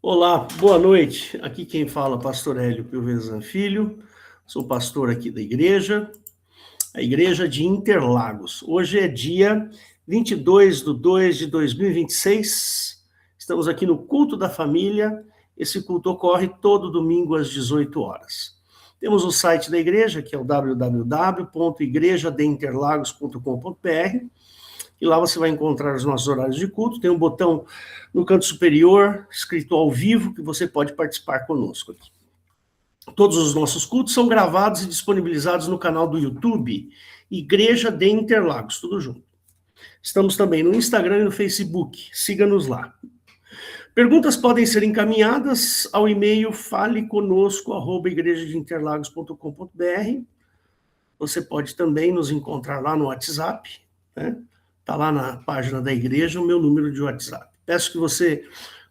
Olá, boa noite. Aqui quem fala é o pastor Hélio Piovesan Filho, sou pastor aqui da igreja, a igreja de Interlagos. Hoje é dia 22/2/2026, estamos aqui no culto da família. Esse culto ocorre todo domingo às 18 horas. Temos o site da igreja, que é o www.igrejadeinterlagos.com.br, e lá você vai encontrar os nossos horários de culto. Tem um botão no canto superior, escrito ao vivo, que você pode participar conosco aqui. Todos os nossos cultos são gravados e disponibilizados no canal do YouTube, Igreja de Interlagos, tudo junto. Estamos também no Instagram e no Facebook, siga-nos lá. Perguntas podem ser encaminhadas ao e-mail faleconosco@igrejadeinterlagos.com.br. Você pode também nos encontrar lá no WhatsApp, né? Está lá na página da igreja o meu número de WhatsApp. Peço que você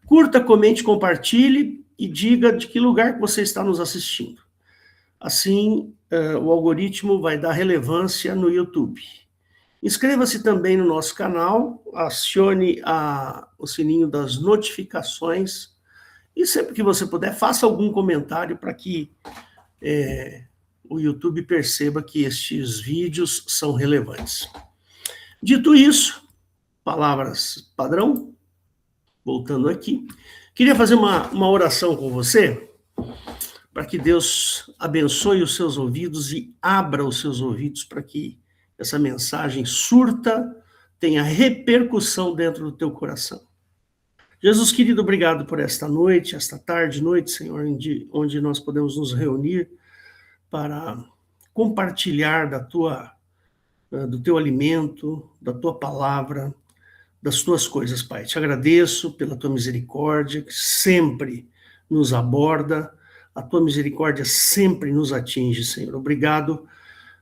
curta, comente, compartilhe e diga de que lugar que você está nos assistindo. Assim, o algoritmo vai dar relevância no YouTube. Inscreva-se também no nosso canal, acione o sininho das notificações e sempre que você puder, faça algum comentário para que o YouTube perceba que estes vídeos são relevantes. Dito isso, palavras padrão, voltando aqui, queria fazer uma oração com você, para que Deus abençoe os seus ouvidos e abra os seus ouvidos para que essa mensagem surta, tenha repercussão dentro do teu coração. Jesus querido, obrigado por esta noite, esta tarde, noite, Senhor, onde nós podemos nos reunir para compartilhar do teu alimento, da tua palavra, das tuas coisas, Pai. Te agradeço pela tua misericórdia, que sempre nos aborda, a tua misericórdia sempre nos atinge, Senhor. Obrigado,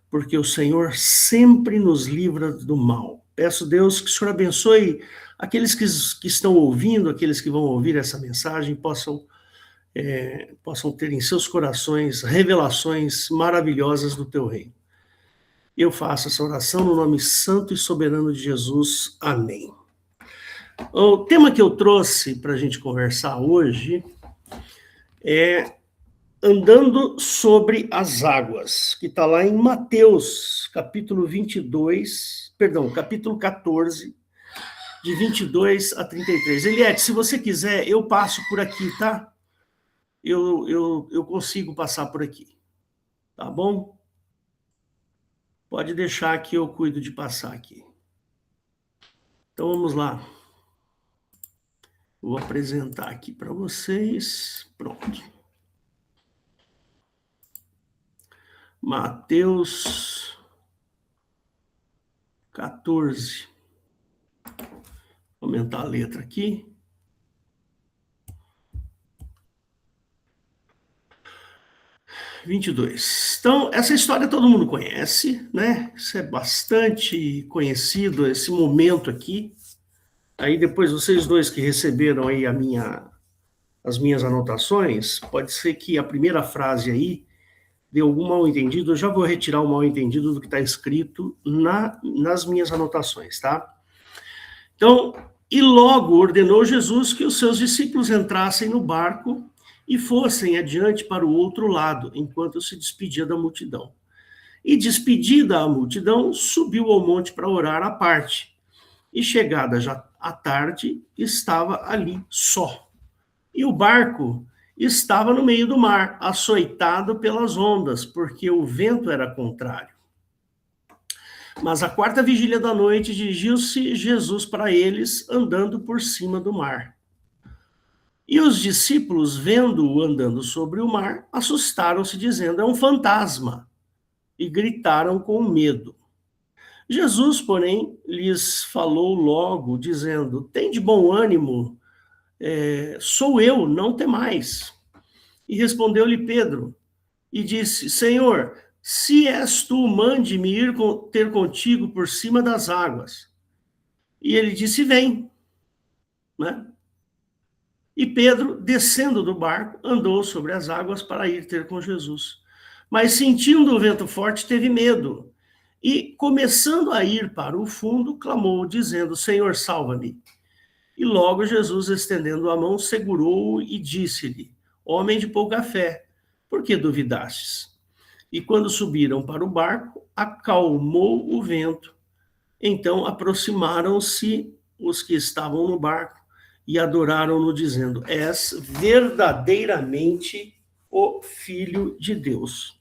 porque o Senhor sempre nos livra do mal. Peço, Deus, que o Senhor abençoe aqueles que estão ouvindo, aqueles que vão ouvir essa mensagem, possam ter em seus corações revelações maravilhosas do teu reino. Eu faço essa oração no nome santo e soberano de Jesus. Amém. O tema que eu trouxe para a gente conversar hoje é andando sobre as águas, que está lá em Mateus, capítulo 14, de 22 a 33. Eliette, se você quiser, eu passo por aqui, tá? Eu consigo passar por aqui, tá bom? Pode deixar que eu cuido de passar aqui. Então, vamos lá. Vou apresentar aqui para vocês. Pronto. Mateus 14. Vou aumentar a letra aqui. Então, essa história todo mundo conhece, né? Isso é bastante conhecido, esse momento aqui. Aí depois vocês dois que receberam aí as minhas anotações, pode ser que a primeira frase aí dê algum mal-entendido. Eu já vou retirar o mal-entendido do que está escrito nas minhas anotações, tá? Então, e logo ordenou Jesus que os seus discípulos entrassem no barco e fossem adiante para o outro lado, enquanto se despedia da multidão. E despedida a multidão, subiu ao monte para orar à parte. E chegada já à tarde, estava ali só. E o barco estava no meio do mar, açoitado pelas ondas, porque o vento era contrário. Mas à quarta vigília da noite, dirigiu-se Jesus para eles, andando por cima do mar. E os discípulos, vendo-o andando sobre o mar, assustaram-se, dizendo, é um fantasma, e gritaram com medo. Jesus, porém, lhes falou logo, dizendo, tende bom ânimo, sou eu, não temais. E respondeu-lhe Pedro, e disse, Senhor, se és tu, mande-me ir ter contigo por cima das águas. E ele disse, vem, né? E Pedro, descendo do barco, andou sobre as águas para ir ter com Jesus. Mas sentindo o vento forte, teve medo. E, começando a ir para o fundo, clamou, dizendo, Senhor, salva-me. E logo Jesus, estendendo a mão, segurou-o e disse-lhe: homem de pouca fé, por que duvidastes? E quando subiram para o barco, acalmou o vento. Então aproximaram-se os que estavam no barco e adoraram-no, dizendo: és verdadeiramente o Filho de Deus.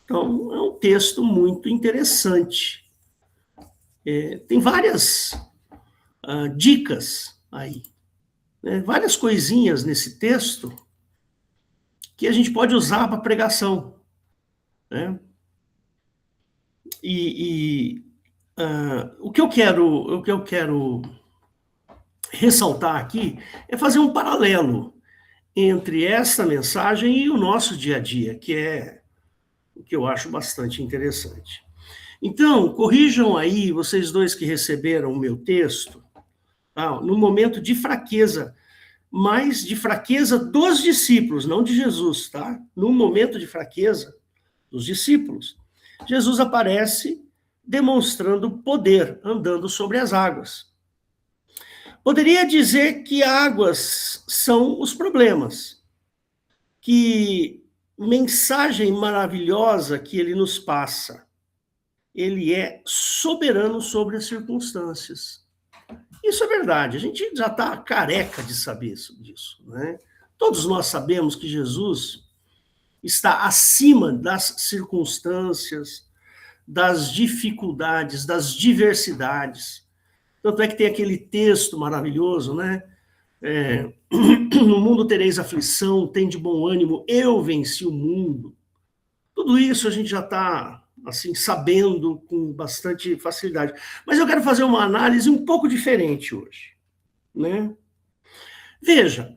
Então, é um texto muito interessante. Tem várias dicas aí, né? Várias coisinhas nesse texto que a gente pode usar para pregação, né? O que eu quero ressaltar aqui é fazer um paralelo entre essa mensagem e o nosso dia a dia, que é o que eu acho bastante interessante. Então, corrijam aí, vocês dois que receberam o meu texto, no momento de fraqueza, mas de fraqueza dos discípulos, não de Jesus, tá? No momento de fraqueza dos discípulos, Jesus aparece demonstrando poder, andando sobre as águas. Poderia dizer que águas são os problemas, que mensagem maravilhosa que ele nos passa. Ele é soberano sobre as circunstâncias. Isso é verdade, a gente já está careca de saber disso, né? Todos nós sabemos que Jesus está acima das circunstâncias, das dificuldades, das diversidades. Tanto é que tem aquele texto maravilhoso, né? No mundo tereis aflição, tem de bom ânimo, eu venci o mundo. Tudo isso a gente já está assim, sabendo com bastante facilidade. Mas eu quero fazer uma análise um pouco diferente hoje, né? Veja,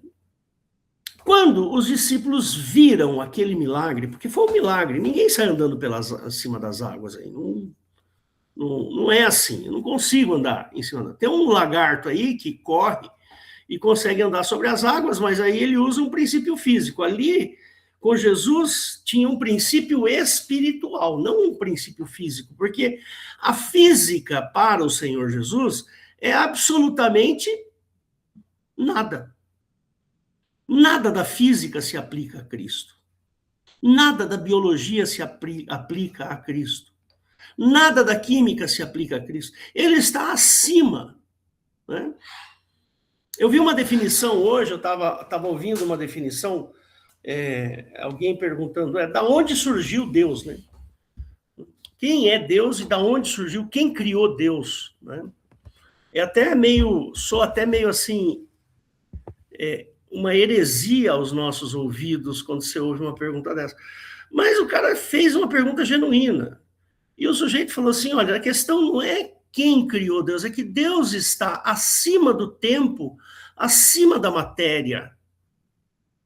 quando os discípulos viram aquele milagre, porque foi um milagre, ninguém sai andando acima das águas aí, não é assim, eu não consigo andar em cima. Tem um lagarto aí que corre e consegue andar sobre as águas, mas aí ele usa um princípio físico. Ali, com Jesus, tinha um princípio espiritual, não um princípio físico, porque a física para o Senhor Jesus é absolutamente nada. Nada da física se aplica a Cristo. Nada da biologia se aplica a Cristo. Nada da química se aplica a Cristo. Ele está acima, né? Eu vi uma definição hoje, eu estava ouvindo uma definição, alguém perguntando, da onde surgiu Deus, né? Quem é Deus e da onde surgiu, quem criou Deus, né? Sou até meio assim, uma heresia aos nossos ouvidos quando você ouve uma pergunta dessa. Mas o cara fez uma pergunta genuína. E o sujeito falou assim, olha, a questão não é quem criou Deus, é que Deus está acima do tempo, acima da matéria.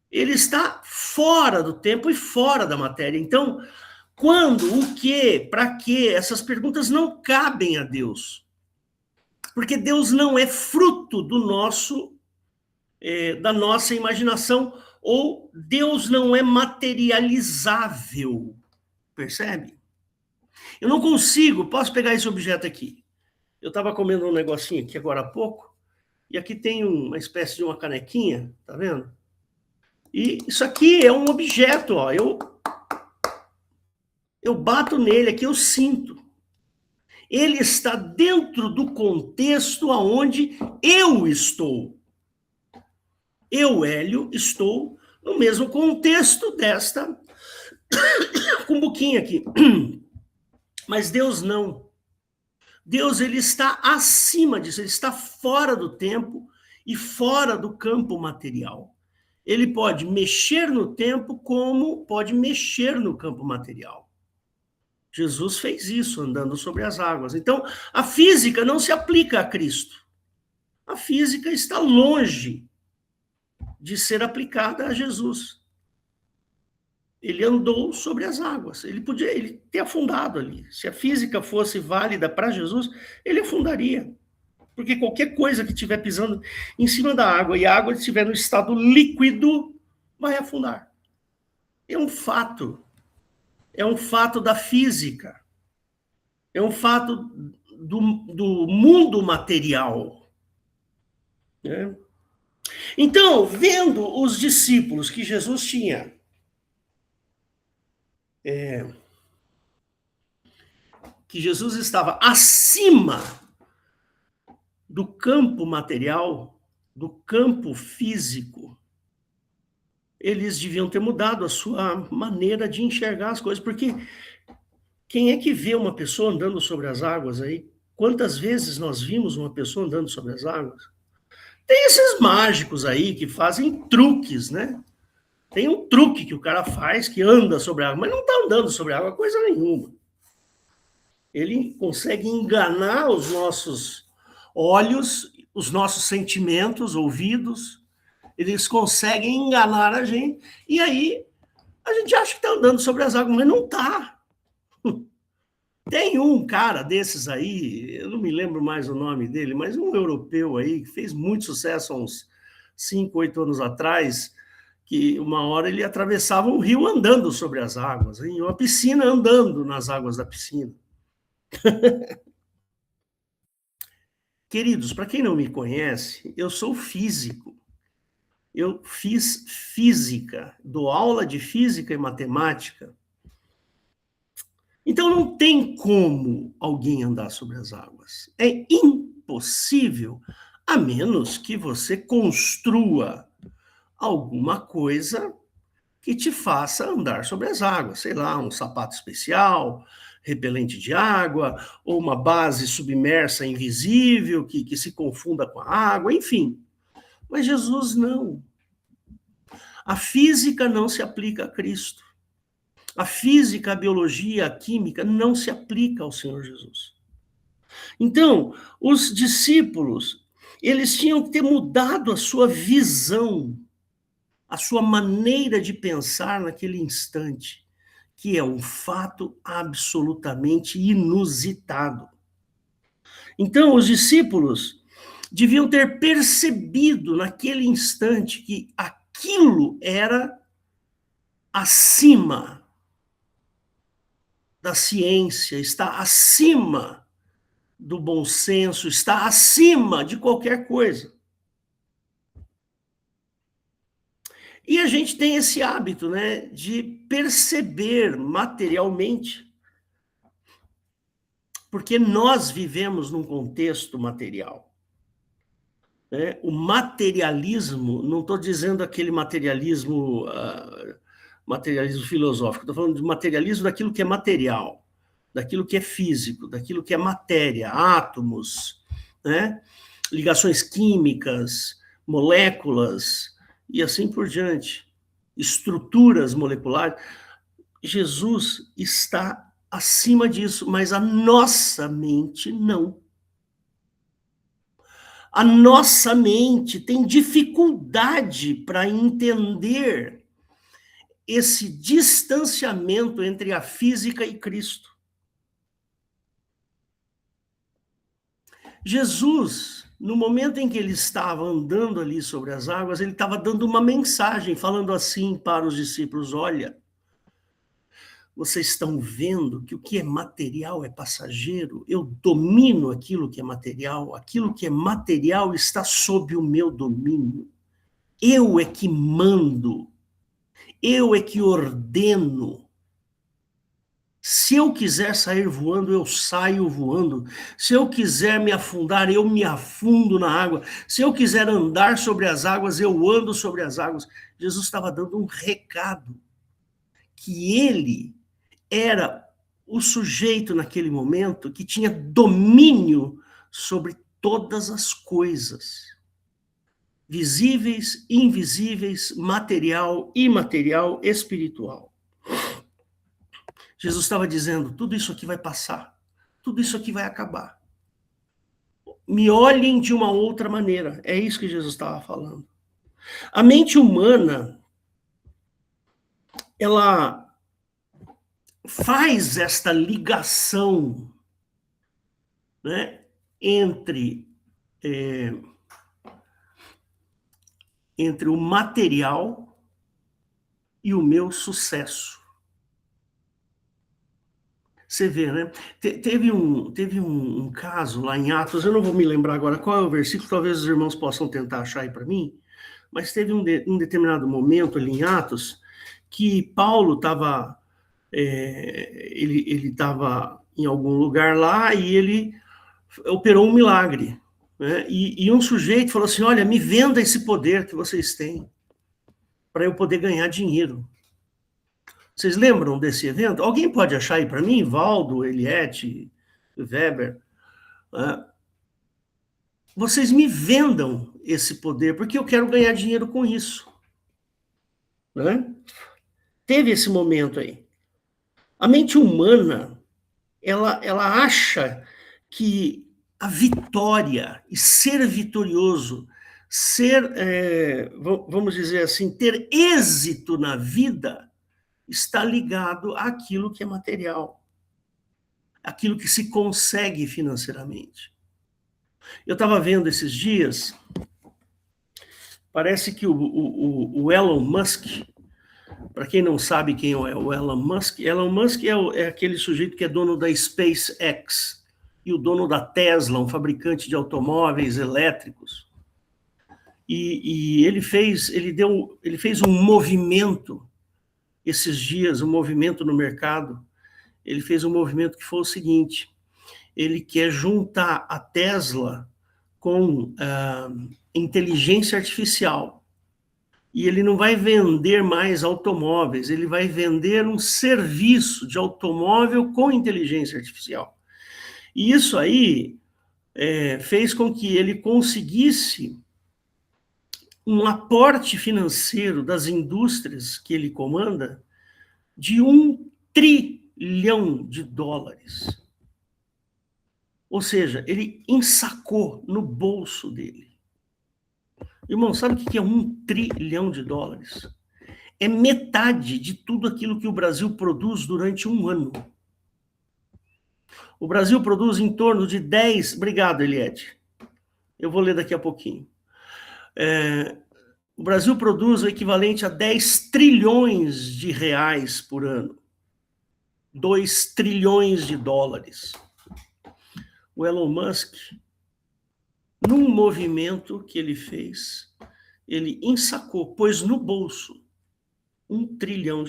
Ele está fora do tempo e fora da matéria. Então, quando, o que, para quê, essas perguntas não cabem a Deus. Porque Deus não é fruto da nossa imaginação, ou Deus não é materializável. Percebe? Eu não consigo, posso pegar esse objeto aqui. Eu estava comendo um negocinho aqui agora há pouco, e aqui tem uma espécie de uma canequinha, tá vendo? E isso aqui é um objeto, ó. Eu bato nele aqui, eu sinto. Ele está dentro do contexto aonde eu estou. Eu, Hélio, estou no mesmo contexto desta cumbuquinha aqui. Mas Deus não. Deus, ele está acima disso, ele está fora do tempo e fora do campo material. Ele pode mexer no tempo como pode mexer no campo material. Jesus fez isso, andando sobre as águas. Então, a física não se aplica a Cristo. A física está longe de ser aplicada a Jesus. Ele andou sobre as águas. Ele podia ter afundado ali. Se a física fosse válida para Jesus, ele afundaria. Porque qualquer coisa que estiver pisando em cima da água e a água estiver no estado líquido, vai afundar. É um fato. É um fato da física. É um fato do mundo material. né? Então, vendo os discípulos que Jesus tinha que Jesus estava acima do campo material, do campo físico, eles deviam ter mudado a sua maneira de enxergar as coisas, porque quem é que vê uma pessoa andando sobre as águas aí? Quantas vezes nós vimos uma pessoa andando sobre as águas? Tem esses mágicos aí que fazem truques, né? Tem um truque que o cara faz que anda sobre a água, mas não está andando sobre a água coisa nenhuma. Ele consegue enganar os nossos olhos, os nossos sentimentos, ouvidos, eles conseguem enganar a gente, e aí a gente acha que está andando sobre as águas, mas não está. Tem um cara desses aí, eu não me lembro mais o nome dele, mas um europeu aí, que fez muito sucesso há uns 5, 8 anos atrás, que uma hora ele atravessava um rio andando sobre as águas, em uma piscina andando nas águas da piscina. Queridos, para quem não me conhece, eu sou físico. Eu fiz física, dou aula de física e matemática. Então não tem como alguém andar sobre as águas. É impossível, a menos que você construa alguma coisa que te faça andar sobre as águas. Sei lá, um sapato especial, repelente de água, ou uma base submersa invisível que se confunda com a água, enfim. Mas Jesus não. A física não se aplica a Cristo. A física, a biologia, a química não se aplica ao Senhor Jesus. Então, os discípulos, eles tinham que ter mudado a sua visão, a sua maneira de pensar naquele instante, que é um fato absolutamente inusitado. Então, os discípulos deviam ter percebido naquele instante que aquilo era acima da ciência, está acima do bom senso, está acima de qualquer coisa. E a gente tem esse hábito, né, de perceber materialmente, porque nós vivemos num contexto material. Né? O materialismo, não estou dizendo aquele materialismo, materialismo filosófico, estou falando de materialismo daquilo que é material, daquilo que é físico, daquilo que é matéria, átomos, né? Ligações químicas, moléculas e assim por diante, estruturas moleculares. Jesus está acima disso, mas a nossa mente não. A nossa mente tem dificuldade para entender esse distanciamento entre a física e Cristo. Jesus, no momento em que ele estava andando ali sobre as águas, ele estava dando uma mensagem, falando assim para os discípulos: olha, vocês estão vendo que o que é material é passageiro, eu domino aquilo que é material está sob o meu domínio. Eu é que mando, eu é que ordeno. Se eu quiser sair voando, eu saio voando. Se eu quiser me afundar, eu me afundo na água. Se eu quiser andar sobre as águas, eu ando sobre as águas. Jesus estava dando um recado que ele era o sujeito naquele momento que tinha domínio sobre todas as coisas, visíveis, invisíveis, material, imaterial, espiritual. Jesus estava dizendo: tudo isso aqui vai passar, tudo isso aqui vai acabar. Me olhem de uma outra maneira. É isso que Jesus estava falando. A mente humana, ela faz esta ligação, né, entre o material e o meu sucesso. Você vê, né? Teve um caso lá em Atos, eu não vou me lembrar agora qual é o versículo, talvez os irmãos possam tentar achar aí para mim, mas teve um determinado momento ali em Atos que Paulo estava ele estava em algum lugar lá e ele operou um milagre, né? E um sujeito falou assim: olha, me venda esse poder que vocês têm para eu poder ganhar dinheiro. Vocês lembram desse evento? Alguém pode achar aí para mim? Valdo, Eliette, Weber? Vocês me vendam esse poder, porque eu quero ganhar dinheiro com isso. Né? Teve esse momento aí. A mente humana, ela acha que a vitória e ser vitorioso, vamos dizer assim, ter êxito na vida, está ligado àquilo que é material, aquilo que se consegue financeiramente. Eu estava vendo esses dias, parece que o Elon Musk, para quem não sabe quem é o Elon Musk é aquele sujeito que é dono da SpaceX e o dono da Tesla, um fabricante de automóveis elétricos. E ele fez um movimento esses dias, um movimento no mercado. Ele fez um movimento que foi o seguinte: ele quer juntar a Tesla com inteligência artificial. E ele não vai vender mais automóveis, ele vai vender um serviço de automóvel com inteligência artificial. E isso aí fez com que ele conseguisse um aporte financeiro das indústrias que ele comanda de $1 trilhão. Ou seja, ele ensacou no bolso dele. Irmão, sabe o que é $1 trilhão? É metade de tudo aquilo que o Brasil produz durante um ano. O Brasil produz em torno de 10... Obrigado, Eliette. Eu vou ler daqui a pouquinho. O Brasil produz o equivalente a 10 trilhões de reais por ano. 2 trilhões de dólares. O Elon Musk, num movimento que ele fez, ele ensacou, pôs no bolso $1 trilhão.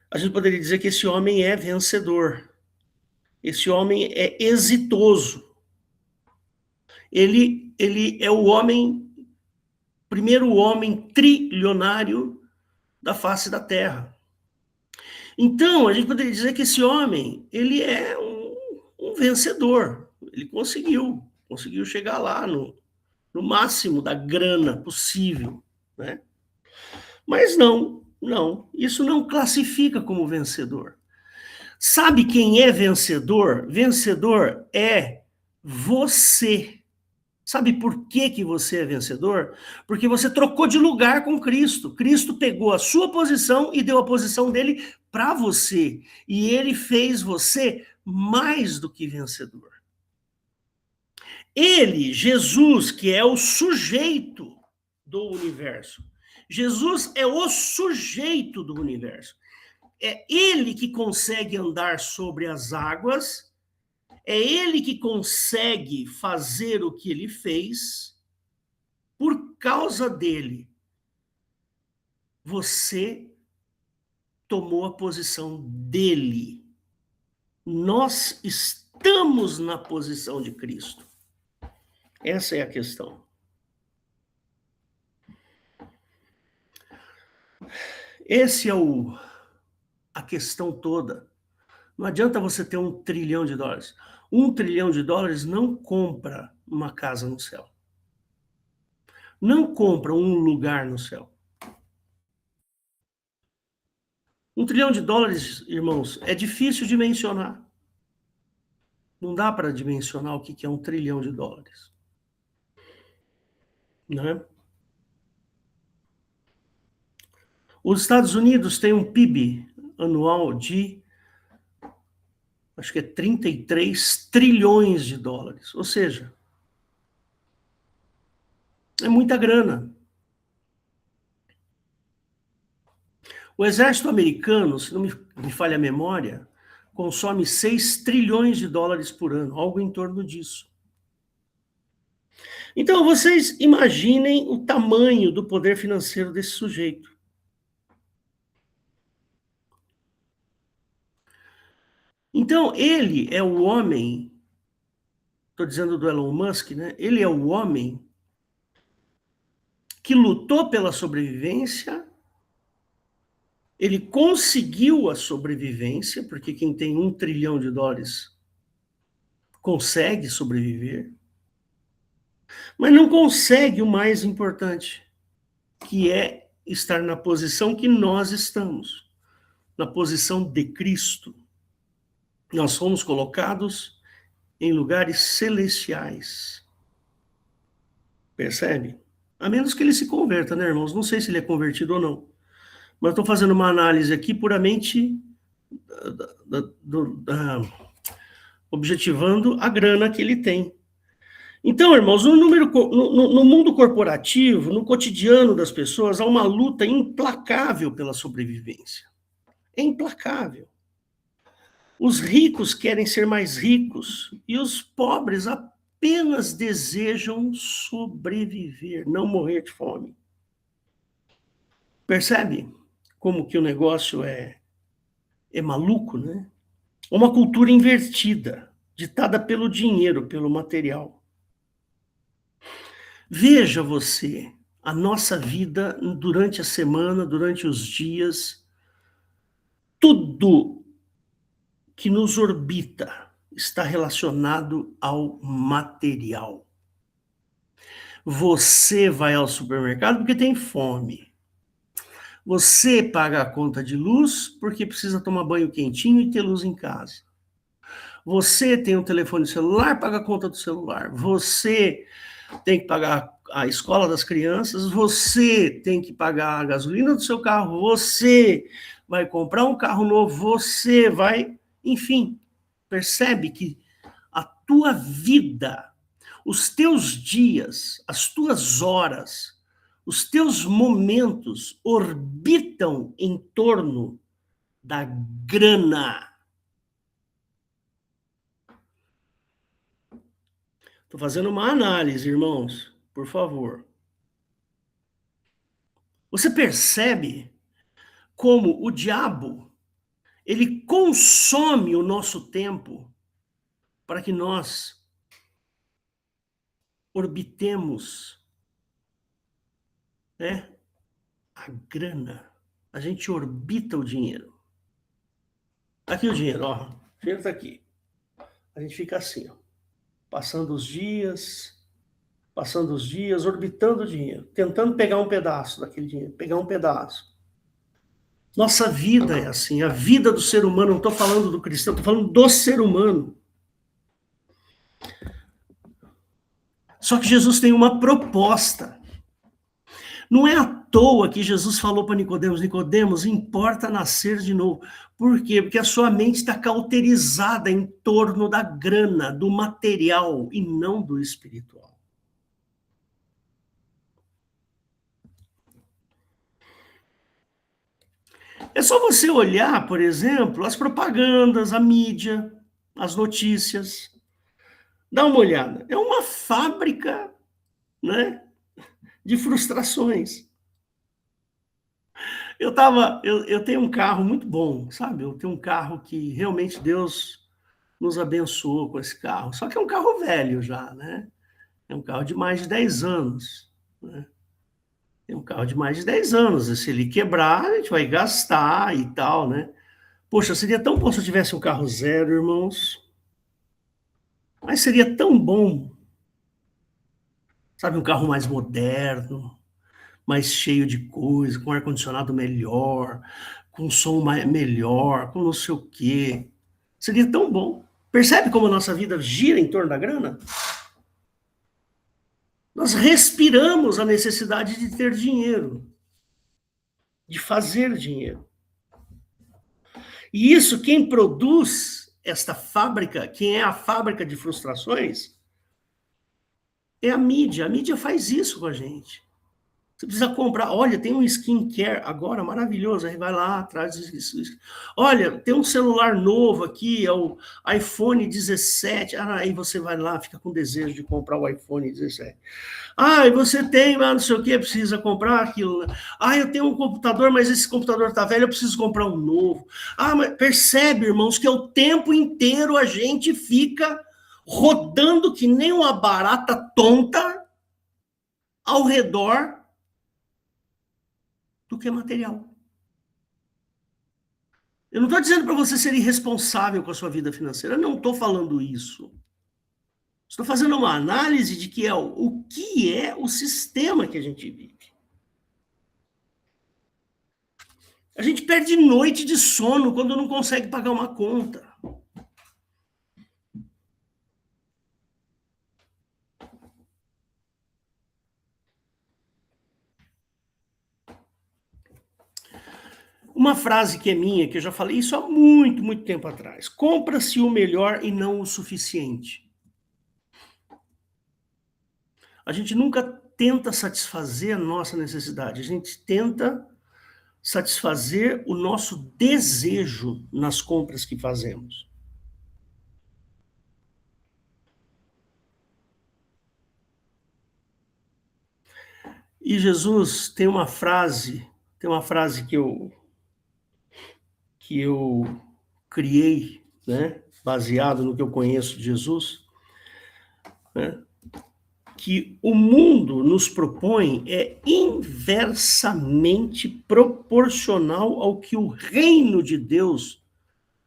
A gente poderia dizer que esse homem é vencedor. Esse homem é exitoso. Ele é o primeiro homem trilionário da face da Terra. Então, a gente poderia dizer que esse homem, ele é um vencedor. Ele conseguiu chegar lá no máximo da grana possível, né? Mas não, isso não classifica como vencedor. Sabe quem é vencedor? Vencedor é você. Sabe por que você é vencedor? Porque você trocou de lugar com Cristo. Cristo pegou a sua posição e deu a posição dele para você. E ele fez você mais do que vencedor. Ele, Jesus, que é o sujeito do universo. Jesus é o sujeito do universo. É ele que consegue andar sobre as águas, é ele que consegue fazer o que ele fez. Por causa dele, você tomou a posição dele. Nós estamos na posição de Cristo. Essa é a questão. Esse é a questão toda. Não adianta você ter $1 trilhão. $1 trilhão não compra uma casa no céu. Não compra um lugar no céu. $1 trilhão, irmãos, é difícil de mencionar. Não dá para dimensionar o que é $1 trilhão. Né? Os Estados Unidos têm um PIB anual de, acho que é $33 trilhões. Ou seja, é muita grana. O exército americano, se não me falha a memória, consome 6 trilhões de dólares por ano, algo em torno disso. Então, vocês imaginem o tamanho do poder financeiro desse sujeito. Então, ele é o homem, estou dizendo do Elon Musk, né? Ele é o homem que lutou pela sobrevivência, ele conseguiu a sobrevivência, porque quem tem 1 trilhão de dólares consegue sobreviver, mas não consegue o mais importante, que é estar na posição que nós estamos, na posição de Cristo. Nós fomos colocados em lugares celestiais. Percebe? A menos que ele se converta, né, irmãos? Não sei se ele é convertido ou não. Mas estou fazendo uma análise aqui puramente objetivando a grana que ele tem. Então, irmãos, no mundo corporativo, no cotidiano das pessoas, há uma luta implacável pela sobrevivência. É implacável. Os ricos querem ser mais ricos e os pobres apenas desejam sobreviver, não morrer de fome. Percebe como que o negócio é maluco, né? Uma cultura invertida, ditada pelo dinheiro, pelo material. Veja você a nossa vida durante a semana, durante os dias, tudo que nos orbita está relacionado ao material. Você vai ao supermercado porque tem fome. Você paga a conta de luz porque precisa tomar banho quentinho e ter luz em casa. Você tem um telefone celular, paga a conta do celular. Você tem que pagar a escola das crianças, você tem que pagar a gasolina do seu carro, você vai comprar um carro novo, você vai... Enfim, percebe que a tua vida, os teus dias, as tuas horas, os teus momentos orbitam em torno da grana. Estou fazendo uma análise, irmãos, por favor. Você percebe como o diabo, ele consome o nosso tempo para que nós orbitemos, né, a grana. A gente orbita o dinheiro. Aqui o dinheiro, ó. O dinheiro está aqui. A gente fica assim, ó, passando os dias, orbitando o dinheiro, tentando pegar um pedaço daquele dinheiro, pegar um pedaço. Nossa vida é assim, a vida do ser humano, não estou falando do cristão, estou falando do ser humano. Só que Jesus tem uma proposta. Não é à toa que Jesus falou para Nicodemos, Nicodemos, importa nascer de novo. Por quê? Porque a sua mente está cauterizada em torno da grana, do material, e não do espiritual. É só você olhar, por exemplo, as propagandas, a mídia, as notícias. Dá uma olhada. É uma fábrica, né, de frustrações. Eu tenho um carro muito bom, sabe? Eu tenho um carro que realmente Deus nos abençoou com esse carro. Só que é um carro velho já, né? É um carro de mais de 10 anos, né? É um carro de mais de 10 anos. E se ele quebrar, a gente vai gastar e tal, né? Poxa, seria tão bom se eu tivesse um carro zero, irmãos. Mas seria tão bom, sabe, um carro mais moderno, mais cheio de coisa, com ar-condicionado melhor, com som melhor, com não sei o quê. Seria tão bom. Percebe como a nossa vida gira em torno da grana? Nós respiramos a necessidade de ter dinheiro, de fazer dinheiro. E isso, quem produz esta fábrica, quem é a fábrica de frustrações, é a mídia. A mídia faz isso com a gente. Você precisa comprar. Olha, tem um skincare agora maravilhoso. Aí vai lá, traz isso. Olha, tem um celular novo aqui, é o iPhone 17. Aí você vai lá, fica com desejo de comprar o iPhone 17. E você tem, mas não sei o que, precisa comprar aquilo. Eu tenho um computador, mas esse computador está velho, eu preciso comprar um novo. Mas percebe, irmãos, que o tempo inteiro a gente fica rodando que nem uma barata tonta ao redor do que é material. Eu não estou dizendo para você ser irresponsável com a sua vida financeira, eu não estou falando isso. Estou fazendo uma análise de que o que é o sistema que a gente vive. A gente perde noite de sono quando não consegue pagar uma conta. Uma frase que é minha, que eu já falei isso há muito, muito tempo atrás. Compra-se o melhor e não o suficiente. A gente nunca tenta satisfazer a nossa necessidade. A gente tenta satisfazer o nosso desejo nas compras que fazemos. E Jesus tem uma frase que eu criei, né, baseado no que eu conheço de Jesus, né, que o mundo nos propõe é inversamente proporcional ao que o reino de Deus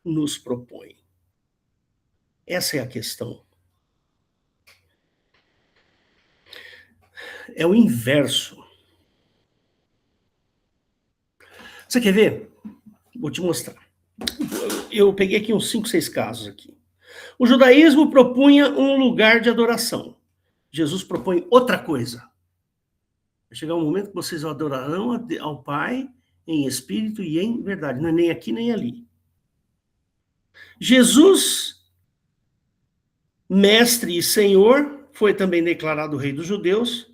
nos propõe. Essa é a questão. É o inverso. Você quer ver? Vou te mostrar. Eu peguei aqui uns 5, 6 casos aqui. O judaísmo propunha um lugar de adoração. Jesus propõe outra coisa. Vai chegar um momento que vocês adorarão ao Pai em espírito e em verdade. Não é nem aqui nem ali. Jesus, mestre e senhor, foi também declarado rei dos judeus,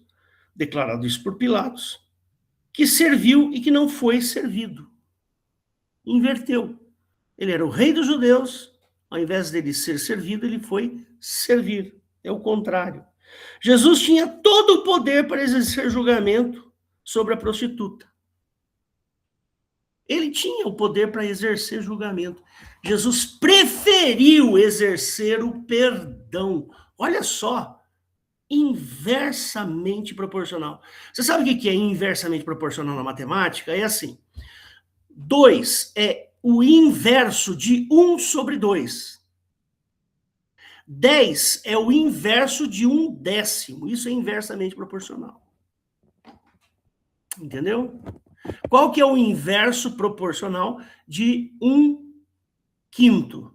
declarado isso por Pilatos, que serviu e que não foi servido. Inverteu. Ele era o rei dos judeus, ao invés dele ser servido, ele foi servir. É o contrário. Jesus tinha todo o poder para exercer julgamento sobre a prostituta. Ele tinha o poder para exercer julgamento. Jesus preferiu exercer o perdão. Olha só, inversamente proporcional. Você sabe o que é inversamente proporcional na matemática? É assim, 2 é o inverso de 1 sobre 2. 10 é o inverso de 1/10. Isso é inversamente proporcional. Entendeu? Qual que é o inverso proporcional de 1/5?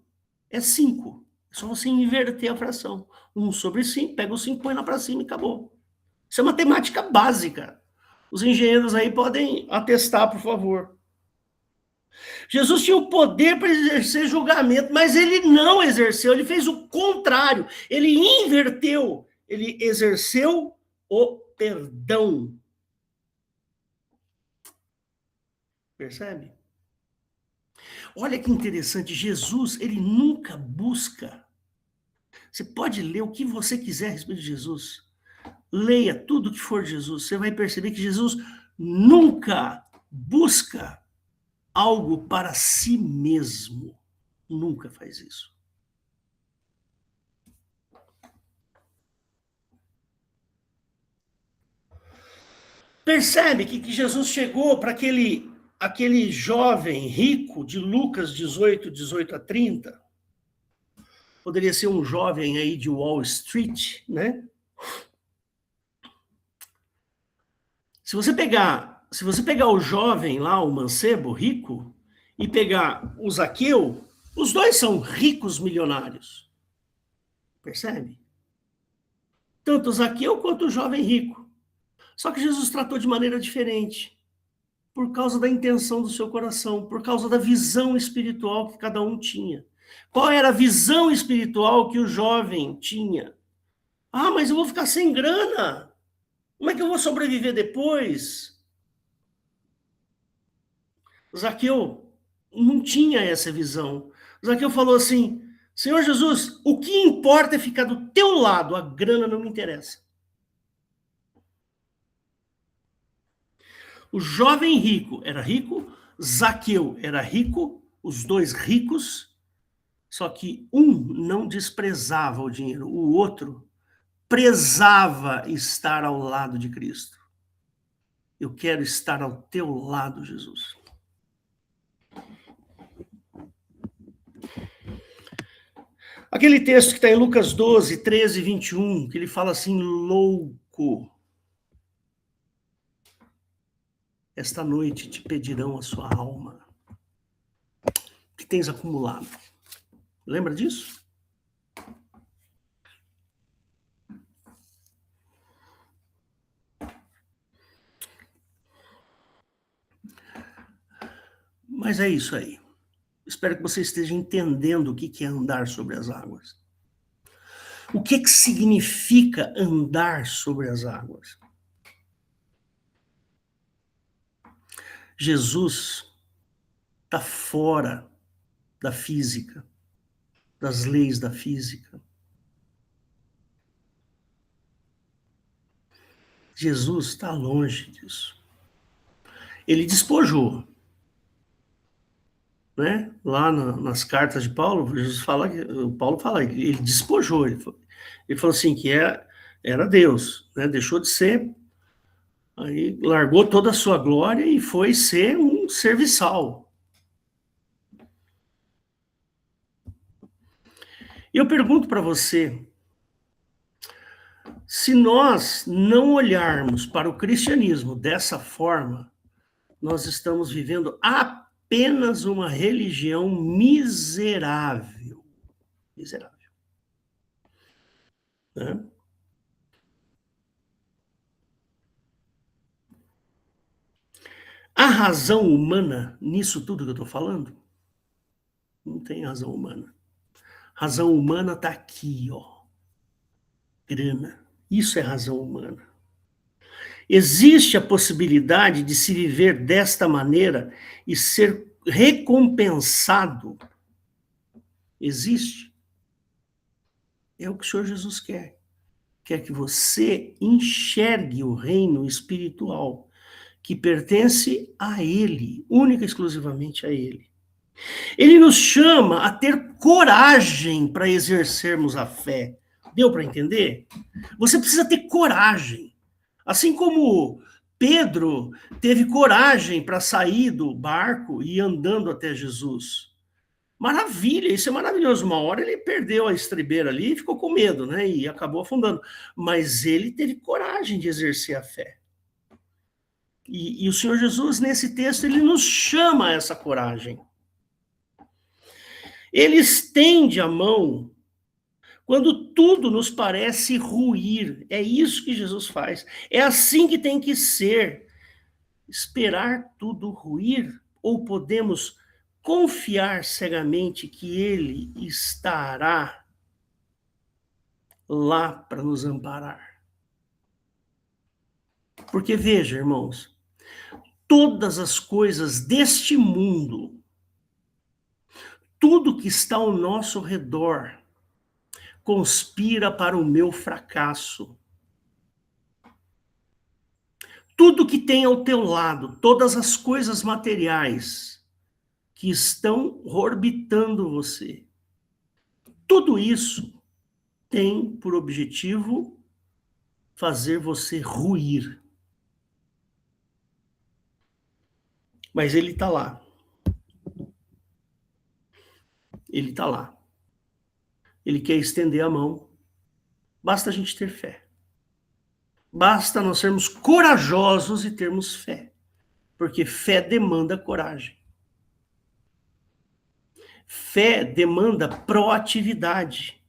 É 5. É só você inverter a fração. 1 sobre 5, pega o 5, põe lá para cima e acabou. Isso é matemática básica. Os engenheiros aí podem atestar, por favor. Jesus tinha o poder para exercer julgamento, mas ele não exerceu, ele fez o contrário. Ele inverteu, ele exerceu o perdão. Percebe? Olha que interessante, Jesus, ele nunca busca. Você pode ler o que você quiser a respeito de Jesus. Leia tudo que for de Jesus. Você vai perceber que Jesus nunca busca algo para si mesmo. Nunca faz isso. Percebe que Jesus chegou para aquele jovem rico de Lucas 18 a 30. Poderia ser um jovem aí de Wall Street, né? Se você pegar o jovem lá, o mancebo rico, e pegar o Zaqueu, os dois são ricos milionários. Percebe? Tanto o Zaqueu quanto o jovem rico. Só que Jesus tratou de maneira diferente, por causa da intenção do seu coração, por causa da visão espiritual que cada um tinha. Qual era a visão espiritual que o jovem tinha? Mas eu vou ficar sem grana. Como é que eu vou sobreviver depois? Zaqueu não tinha essa visão. Zaqueu falou assim: Senhor Jesus, o que importa é ficar do teu lado, a grana não me interessa. O jovem rico era rico, Zaqueu era rico, os dois ricos, só que um não desprezava o dinheiro, o outro prezava estar ao lado de Cristo. Eu quero estar ao teu lado, Jesus. Aquele texto que está em Lucas 12, 13, 21, que ele fala assim, louco, esta noite te pedirão a sua alma. O que tens acumulado? Lembra disso? Mas é isso aí. Espero que você esteja entendendo o que é andar sobre as águas. O que significa andar sobre as águas? Jesus está fora da física, das leis da física. Jesus está longe disso. Ele despojou, né? Lá nas cartas de Paulo, Jesus fala, Paulo fala, ele despojou, ele falou assim que era Deus, né? Deixou de ser, aí largou toda a sua glória e foi ser um serviçal. E eu pergunto para você, se nós não olharmos para o cristianismo dessa forma, nós estamos vivendo apenas uma religião miserável. Miserável. Né? A razão humana nisso tudo que eu estou falando? Não tem razão humana. Razão humana está aqui, ó. Grana. Isso é razão humana. Existe a possibilidade de se viver desta maneira e ser recompensado. Existe. É o que o Senhor Jesus quer. Quer que você enxergue o reino espiritual que pertence a Ele, única e exclusivamente a Ele. Ele nos chama a ter coragem para exercermos a fé. Deu para entender? Você precisa ter coragem. Assim como Pedro teve coragem para sair do barco e ir andando até Jesus. Maravilha, isso é maravilhoso. Uma hora ele perdeu a estribeira ali e ficou com medo, né? E acabou afundando. Mas ele teve coragem de exercer a fé. E o Senhor Jesus, nesse texto, ele nos chama a essa coragem. Ele estende a mão quando tudo nos parece ruir. É isso que Jesus faz. É assim que tem que ser. Esperar tudo ruir? Ou podemos confiar cegamente que Ele estará lá para nos amparar? Porque veja, irmãos, todas as coisas deste mundo, tudo que está ao nosso redor, conspira para o meu fracasso. Tudo que tem ao teu lado, todas as coisas materiais que estão orbitando você, tudo isso tem por objetivo fazer você ruir. Mas ele está lá. Ele está lá. Ele quer estender a mão. Basta a gente ter fé. Basta nós sermos corajosos e termos fé. Porque fé demanda coragem. Fé demanda proatividade.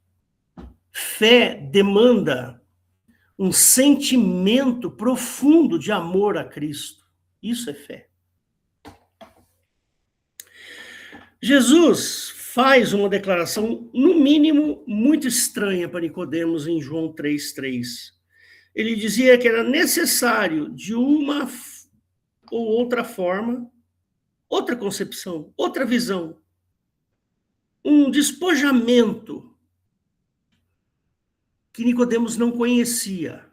Fé demanda um sentimento profundo de amor a Cristo. Isso é fé. Jesus faz uma declaração, no mínimo, muito estranha para Nicodemos em João 3:3. Ele dizia que era necessário, de uma ou outra forma, outra concepção, outra visão, um despojamento que Nicodemos não conhecia.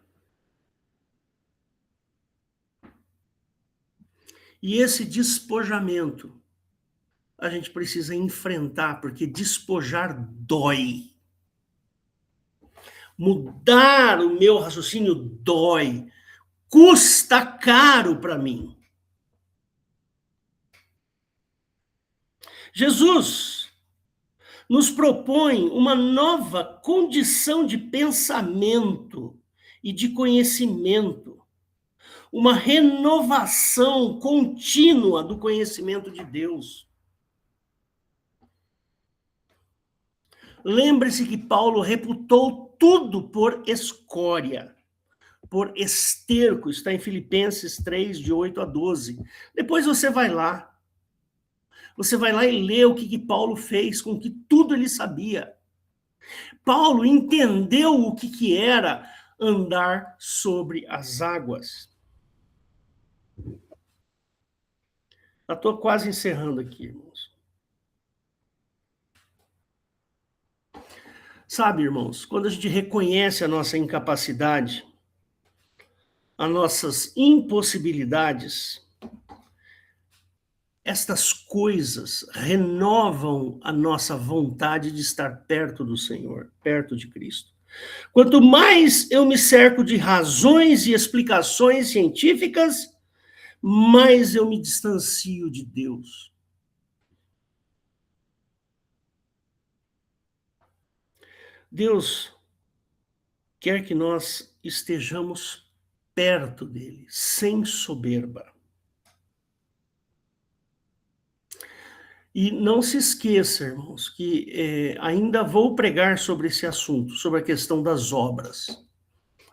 E esse despojamento a gente precisa enfrentar, porque despojar dói. Mudar o meu raciocínio dói. Custa caro para mim. Jesus nos propõe uma nova condição de pensamento e de conhecimento, uma renovação contínua do conhecimento de Deus. Lembre-se que Paulo reputou tudo por escória, por esterco, está em Filipenses 3, de 8 a 12. Depois você vai lá. Você vai lá e lê o que Paulo fez com que tudo ele sabia. Paulo entendeu o que era andar sobre as águas. Já estou quase encerrando aqui, irmãos. Sabe, irmãos, quando a gente reconhece a nossa incapacidade, as nossas impossibilidades, estas coisas renovam a nossa vontade de estar perto do Senhor, perto de Cristo. Quanto mais eu me cerco de razões e explicações científicas, mais eu me distancio de Deus. Deus quer que nós estejamos perto dele, sem soberba. E não se esqueça, irmãos, que ainda vou pregar sobre esse assunto, sobre a questão das obras.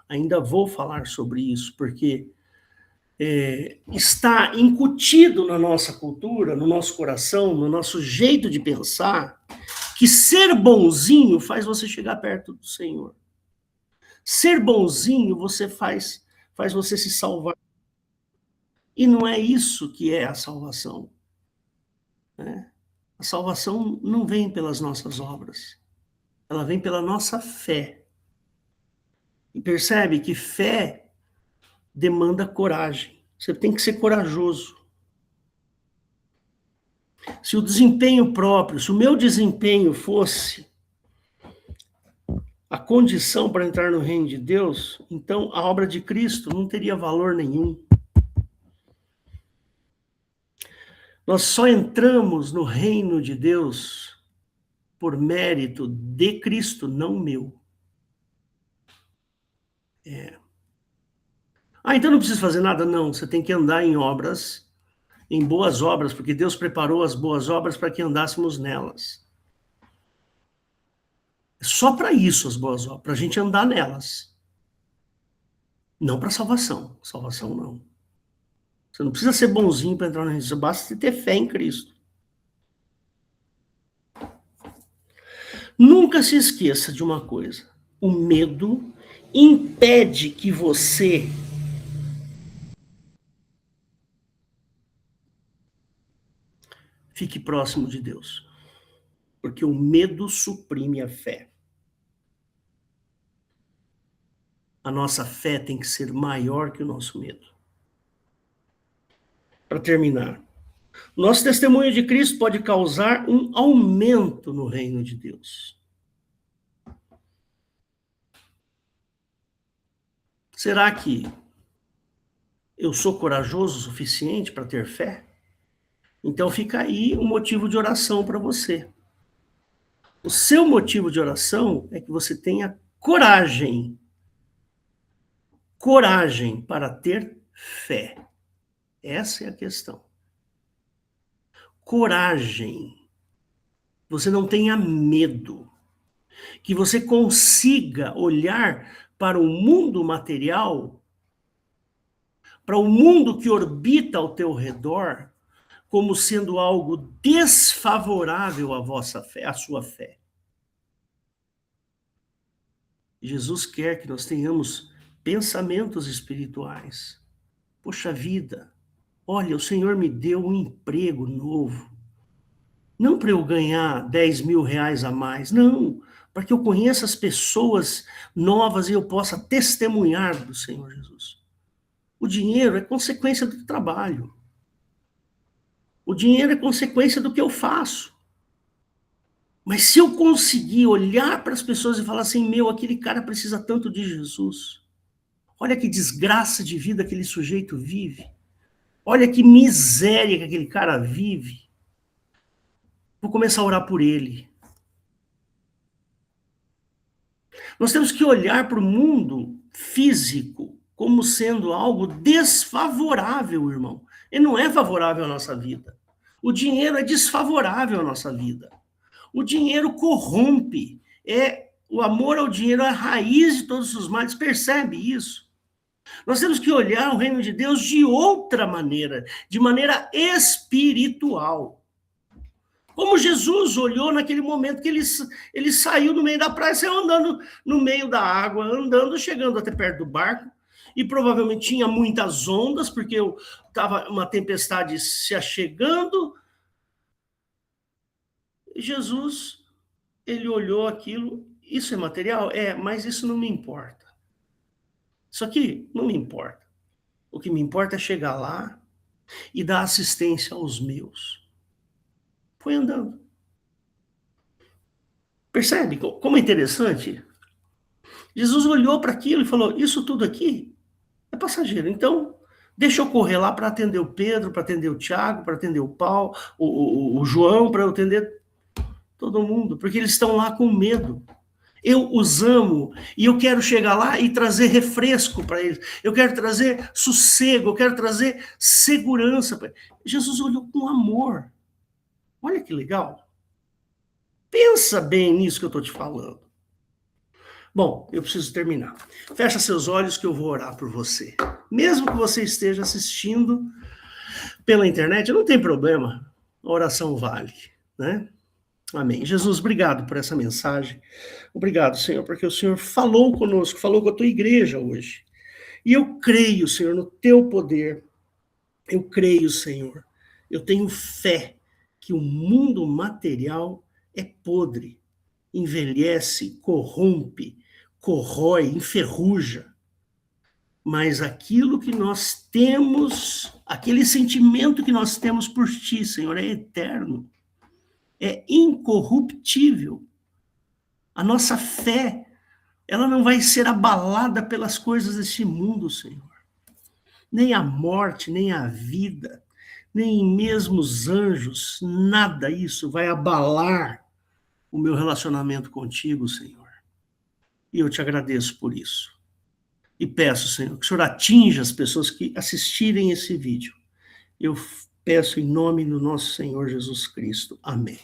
Ainda vou falar sobre isso, porque está incutido na nossa cultura, no nosso coração, no nosso jeito de pensar, que ser bonzinho faz você chegar perto do Senhor. Ser bonzinho você faz você se salvar. E não é isso que é a salvação. Né? A salvação não vem pelas nossas obras. Ela vem pela nossa fé. E percebe que fé demanda coragem. Você tem que ser corajoso. Se o desempenho próprio, se o meu desempenho fosse a condição para entrar no reino de Deus, então a obra de Cristo não teria valor nenhum. Nós só entramos no reino de Deus por mérito de Cristo, não meu. Então não precisa fazer nada? Não, você tem que andar em obras, em boas obras, porque Deus preparou as boas obras para que andássemos nelas. Só para isso as boas obras, para a gente andar nelas. Não para salvação. Salvação não. Você não precisa ser bonzinho para entrar no reino, basta ter fé em Cristo. Nunca se esqueça de uma coisa: o medo impede que você fique próximo de Deus. Porque o medo suprime a fé. A nossa fé tem que ser maior que o nosso medo. Para terminar, nosso testemunho de Cristo pode causar um aumento no reino de Deus. Será que eu sou corajoso o suficiente para ter fé? Então fica aí um motivo de oração para você. O seu motivo de oração é que você tenha coragem. Coragem para ter fé. Essa é a questão. Coragem. Você não tenha medo. Que você consiga olhar para o mundo material, para o mundo que orbita ao teu redor, como sendo algo desfavorável à vossa fé, à sua fé. Jesus quer que nós tenhamos pensamentos espirituais. Poxa vida, olha, o Senhor me deu um emprego novo. Não para eu ganhar 10 mil reais a mais, não, para que eu conheça as pessoas novas e eu possa testemunhar do Senhor Jesus. O dinheiro é consequência do trabalho. O dinheiro é consequência do que eu faço. Mas se eu conseguir olhar para as pessoas e falar assim, meu, aquele cara precisa tanto de Jesus. Olha que desgraça de vida aquele sujeito vive. Olha que miséria que aquele cara vive. Vou começar a orar por ele. Nós temos que olhar para o mundo físico como sendo algo desfavorável, irmão. Ele não é favorável à nossa vida. O dinheiro é desfavorável à nossa vida. O dinheiro corrompe. O amor ao dinheiro é a raiz de todos os males. Percebe isso? Nós temos que olhar o reino de Deus de outra maneira, de maneira espiritual. Como Jesus olhou naquele momento que ele saiu no meio da praia, saiu andando no meio da água, andando, chegando até perto do barco, e provavelmente tinha muitas ondas, porque estava uma tempestade se achegando. Jesus, ele olhou aquilo, isso é material? É, mas isso não me importa. Isso aqui não me importa. O que me importa é chegar lá e dar assistência aos meus. Foi andando. Percebe como é interessante? Jesus olhou para aquilo e falou, isso tudo aqui é passageiro. Então, deixa eu correr lá para atender o Pedro, para atender o Tiago, para atender o Paulo, o João, para atender todo mundo, porque eles estão lá com medo. Eu os amo e eu quero chegar lá e trazer refresco para eles. Eu quero trazer sossego, eu quero trazer segurança para eles. Jesus olhou com amor. Olha que legal. Pensa bem nisso que eu estou te falando. Bom, eu preciso terminar. Fecha seus olhos que eu vou orar por você. Mesmo que você esteja assistindo pela internet, não tem problema. A oração vale, né? Amém. Jesus, obrigado por essa mensagem. Obrigado, Senhor, porque o Senhor falou conosco, falou com a tua igreja hoje. E eu creio, Senhor, no teu poder. Eu creio, Senhor. Eu tenho fé que o mundo material é podre, envelhece, corrompe, corrói, enferruja. Mas aquilo que nós temos, aquele sentimento que nós temos por ti, Senhor, é eterno. É incorruptível. A nossa fé, ela não vai ser abalada pelas coisas desse mundo, Senhor. Nem a morte, nem a vida, nem mesmo os anjos, nada isso vai abalar o meu relacionamento contigo, Senhor. E eu te agradeço por isso. E peço, Senhor, que o Senhor atinja as pessoas que assistirem esse vídeo. Eu peço em nome do nosso Senhor Jesus Cristo. Amém.